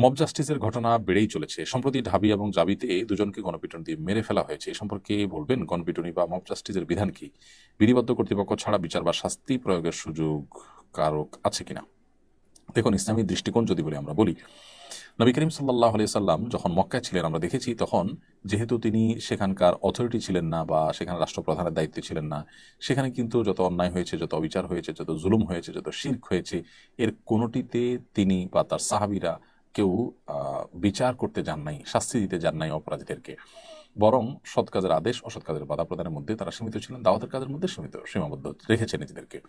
Mob জাস্টিসের ঘটনা বেড়েই চলেছে। সম্প্রতি ঢাবি এবং জাবিতে দুজনকে গণপিটুনি দিয়ে মেরে ফেলা হয়েছে। এ সম্পর্কে বলবেন গণপিটুনি বা মব জাস্টিসের বিধান কি? বিধিবদ্ধ কর্তৃপক্ষ ছাড়া বিচার বা শাস্তি প্রয়োগের সুযোগ কারো আছে কিনা? দেখুন, ইসলামী দৃষ্টিকোণ যদি বলি, আমরা বলি নবী করিম সাল্লাহ আলিয়া সাল্লাম যখন মক্কায় ছিলেন, আমরা দেখেছি তখন যেহেতু তিনি সেখানকার অথরিটি ছিলেন না বা সেখানে রাষ্ট্রপ্রধানের দায়িত্বে ছিলেন না, সেখানে কিন্তু যত অন্যায় হয়েছে, যত অবিচার হয়েছে, যত জুলুম হয়েছে, যত শিরক হয়েছে, এর কোনোটিতে তিনি বা তার সাহাবীরা কেউ বিচার করতে যান নাই, শাস্তি দিতে যান নাই অপরাধীদেরকে। বরং সৎ কাজের আদেশ, অসৎ কাজের বাধা প্রদানের মধ্যে তারা সীমিত ছিলেন, দাওয়াতের কাজের মধ্যে সীমাবদ্ধ রেখেছেন নিজেদেরকে।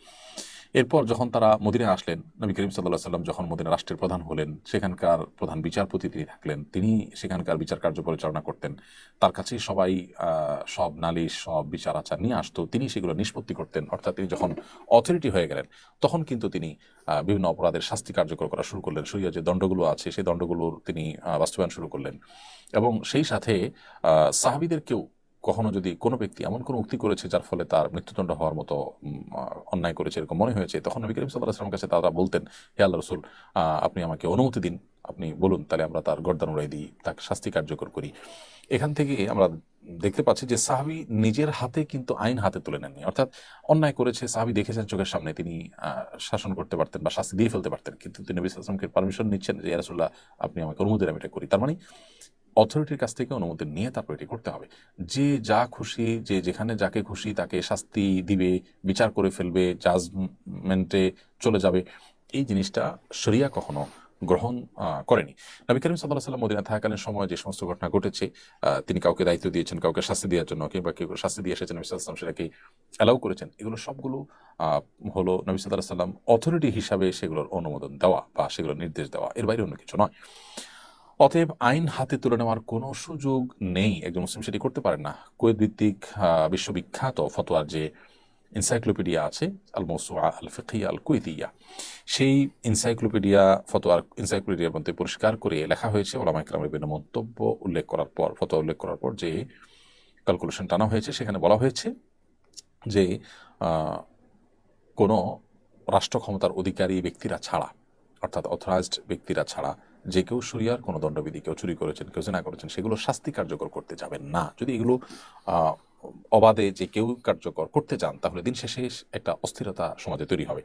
এরপর যখন তারা মদিনায় আসলেন, নবী করিম সাল্লাহ সাল্লাম যখন মদিনা রাষ্ট্রের প্রধান হলেন, সেখানকার প্রধান বিচারপতি তিনি থাকলেন, তিনি সেখানকার বিচার কার্য পরিচালনা করতেন। তার কাছে সবাই সব নালিশ, সব বিচার আচার নিয়ে আসতো, তিনি সেগুলো নিষ্পত্তি করতেন। অর্থাৎ তিনি যখন অথরিটি হয়ে গেলেন, তখন কিন্তু তিনি বিভিন্ন অপরাধের শাস্তি কার্যকর করা শুরু করলেন। শরীয়তে যে দণ্ডগুলো আছে, সেই দণ্ডগুলোর তিনি বাস্তবায়ন শুরু করলেন। এবং সেই সাথে সাহাবীদেরকেও কখনো যদি কোনো ব্যক্তি এমন কোনো উক্তি করেছে যার ফলে তার মৃত্যুদণ্ড হওয়ার মতো অন্যায় করেছে এরকম মনে হয়েছে, তখন নবী করিম সাল্লাল্লাহু আলাইহি ওয়াসাল্লামের কাছে তারা বলতেন, হে আল্লাহ রাসূল, আপনি আমাকে অনুমতি দিন, আপনি বলুন, তাহলে আমরা তার গর্দান উড়াই দিই, তাকে শাস্তি কার্যকর করি। এখান থেকে আমরা দেখতে পাচ্ছি যে সাহাবী নিজের হাতে কিন্তু আইন হাতে তুলে নেননি। অর্থাৎ অন্যায় করেছে, সাহাবী দেখেছেন চোখের সামনে, তিনি শাসন করতে পারতেন বা শাস্তি দিয়ে ফেলতে পারতেন, কিন্তু তিনি নবী সাল্লাল্লাহু আলাইহি ওয়াসাল্লামকে পারমিশন নিচ্ছেন যে ইয়া রাসূলুল্লাহ, আপনি আমাকে অনুমতি দেন, আমি এটা করি। তার মানে অথরিটির কাছ থেকে অনুমতি নিয়ে তারপর এটি করতে হবে। যে যা খুশি, যে যেখানে যাকে খুশি তাকে শাস্তি দিবে, বিচার করে ফেলবে, জাজমেন্টে চলে যাবে, এই জিনিসটা শরিয়া কখনো গ্রহণ করেনি। নবী করিম সাল্লাল্লাহু আলাইহি ওয়াসাল্লাম মদিনা থাকাকালীন সময় যে সমস্ত ঘটনা ঘটেছে, তিনি কাউকে দায়িত্ব দিয়েছেন কাউকে শাস্তি দেওয়ার জন্য, কিংবা কেউ শাস্তি দিয়ে এসেছেন, নবী সাল্লাল্লাহু আলাইহি ওয়াসাল্লাম সেটাকে অ্যালাউ করেছেন, এগুলো সবগুলো হলো নবী সাল্লাল্লাহু আলাইহি ওয়াসাল্লাম অথরিটি হিসাবে সেগুলোর অনুমোদন দেওয়া বা সেগুলোর নির্দেশ দেওয়া, এর বাইরে অন্য কিছু নয়। অতএব আইন হাতে তুলে নেওয়ার কোনো সুযোগ নেই, একজন মুসলিম সেটি করতে পারেন না। কুয়েত ভিত্তিক বিশ্ববিখ্যাত ফতোয়ার যে এনসাইক্লোপিডিয়া আছে, আল মওসুআ আল ফিকহিয়া আল কুয়েতিয়া, সেই ফতোয়ার এনসাইক্লোপিডিয়ার মধ্যে পরিষ্কার করে লেখা হয়েছে, ওলামা ইকরামের বিভিন্ন মন্তব্য উল্লেখ করার পর, ফতোয়া উল্লেখ করার পর যে ক্যালকুলেশন টানা হয়েছে, সেখানে বলা হয়েছে যে কোনো রাষ্ট্র ক্ষমতার অধিকারী ব্যক্তিরা ছাড়া, অর্থাৎ অথরাইজড ব্যক্তিরা ছাড়া যে কেউ শরিয়ার কোনো দণ্ডবিধি, কেউ চুরি করেছেন, কেউ জেনা করেছেন, সেগুলো শাস্তি কার্যকর করতে যাবেন না। যদি এগুলো অবাধে যে কেউ কার্যকর করতে চান, তাহলে দিন শেষে একটা অস্থিরতা সমাজে তৈরি হবে।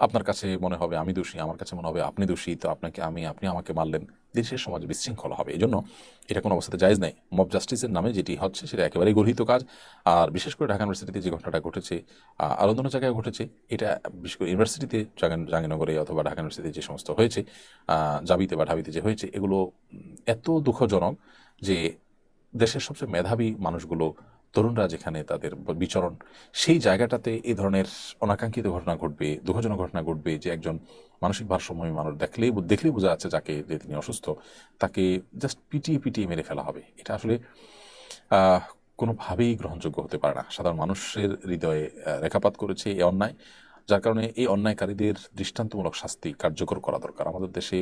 আপনার কাছে মনে হবে আমি দোষী, আমার কাছে মনে হবে আপনি দোষী, তো আপনাকে আপনি আমাকে মারলেন, দেশের সমাজে বিশৃঙ্খলা হবে। এই জন্য এটা কোনো অবস্থাতে জায়েজ নেই। মব জাস্টিসের নামে যেটি হচ্ছে সেটা একেবারেই গর্হিত কাজ। আর বিশেষ করে ঢাকা ইউনিভার্সিটিতে যে ঘটনাটা ঘটেছে, আরও অন্য জায়গায় ঘটেছে, এটা বিশেষ করে ইউনিভার্সিটিতে, জাহাঙ্গীরনগরে অথবা ঢাকা ইউনিভার্সিটিতে যে সমস্ত হয়েছে, জাবিতে বা ঢাবিতে যে হয়েছে, এগুলো এত দুঃখজনক যে দেশের সবচেয়ে মেধাবী মানুষগুলো, তরুণরা যেখানে তাদের বিচরণ, সেই জায়গাটাতে এই ধরনের অনাকাঙ্ক্ষিত ঘটনা ঘটবে, দুঃখজনক ঘটনা ঘটবে, যে একজন মানসিক ভারসাম্যহীন মানুষ দেখলেই বোঝা যাচ্ছে যাকে, যে তিনি অসুস্থ, তাকে জাস্ট পিটিয়ে পিটিয়ে মেরে ফেলা হবে। এটা আসলে আহ কোনোভাবেই গ্রহণযোগ্য হতে পারে না। সাধারণ মানুষের হৃদয়ে রেখাপাত করেছে এই অন্যায়, যার কারণে এই অন্যায়কারীদের দৃষ্টান্তমূলক শাস্তি কার্যকর করা দরকার। আমাদের দেশে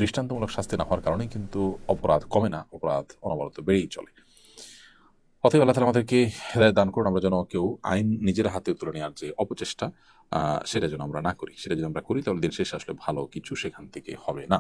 দৃষ্টান্তমূলক শাস্তি না হওয়ার কারণেই কিন্তু অপরাধ কমে না, অপরাধ অনবরত বেড়েই চলে। অতএব আল্লাহ তাআলা আমাদেরকে হেদায়েত দান করুন, আমরা যেন কেউ আইন নিজের হাতে তুলে নেওয়ার যে অপচেষ্টা, সেটা যেন আমরা না করি। সেটা যদি আমরা করি, তাহলে দিন শেষে আসলে ভালো কিছু সেখান থেকে হবে না।